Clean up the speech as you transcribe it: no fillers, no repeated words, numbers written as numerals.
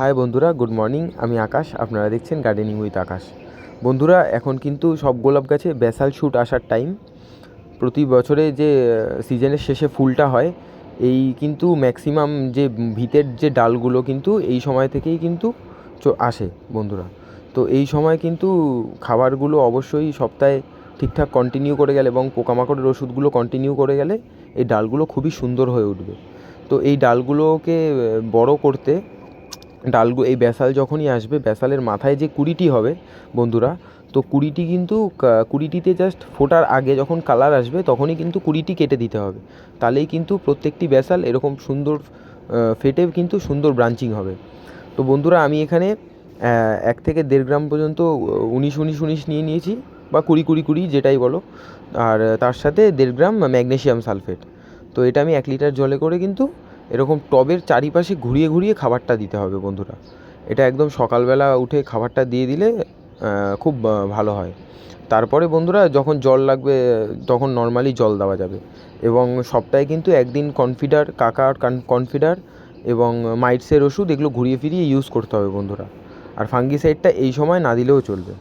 High বন্ধুরা, good morning. আমি আকাশ, আপনারা দেখছেন গার্ডেনিং উইথ আকাশ। বন্ধুরা, এখন কিন্তু সব গোলাপ গাছে ব্যাসাল শুট আসার টাইম। প্রতি বছরে যে সিজনের শেষে ফুলটা হয়, এই কিন্তু ম্যাক্সিমাম যে ভিতের যে ডালগুলো কিন্তু এই সময় থেকেই কিন্তু আসে বন্ধুরা। তো এই সময় কিন্তু খাবারগুলো অবশ্যই সপ্তাহে ঠিকঠাক কন্টিনিউ করে গেলে এবং পোকামাকড়ের ওষুধগুলো কন্টিনিউ করে গেলে এই ডালগুলো খুবই সুন্দর হয়ে উঠবে। তো এই ডালগুলোকে বড় করতে এই ব্যাসাল যখনই আসবে, ব্যাসালের মাথায় যে কুঁড়িটি হবে বন্ধুরা, তো কুঁড়িটি কিন্তু কুঁড়িটিতে জাস্ট ফোটার আগে যখন কালার আসবে তখনই কিন্তু কুঁড়িটি কেটে দিতে হবে। তাহলেই কিন্তু প্রত্যেকটি ব্যাসাল এরকম সুন্দর ফেটে কিন্তু সুন্দর ব্রাঞ্চিং হবে। তো বন্ধুরা, আমি এখানে 1 থেকে 1.5 গ্রাম পর্যন্ত 19-19-19 নিয়ে নিয়েছি, বা 20-20-20 যেটাই বলো। আর তার সাথে 1.5 গ্রাম ম্যাগনেসিয়াম সালফেট। তো এটা আমি 1 লিটার জলে করে কিন্তু এরকম টবের চারিপাশে ঘুরিয়ে ঘুরিয়ে খাবারটা দিতে হবে বন্ধুরা। এটা একদম সকালবেলা উঠে খাবারটা দিয়ে দিলে খুব ভালো হয়। তারপরে বন্ধুরা, যখন জল লাগবে তখন নর্মালি জল দেওয়া যাবে। এবং সপ্তাহে কিন্তু একদিন কনফিডার, কাকার কনফিডার এবং মাইটসের ওষুধ এগুলো ঘুরিয়ে ফিরিয়ে ইউজ করতে হবে বন্ধুরা। আর ফাঙ্গিসাইডটা এই সময় না দিলেও চলবে।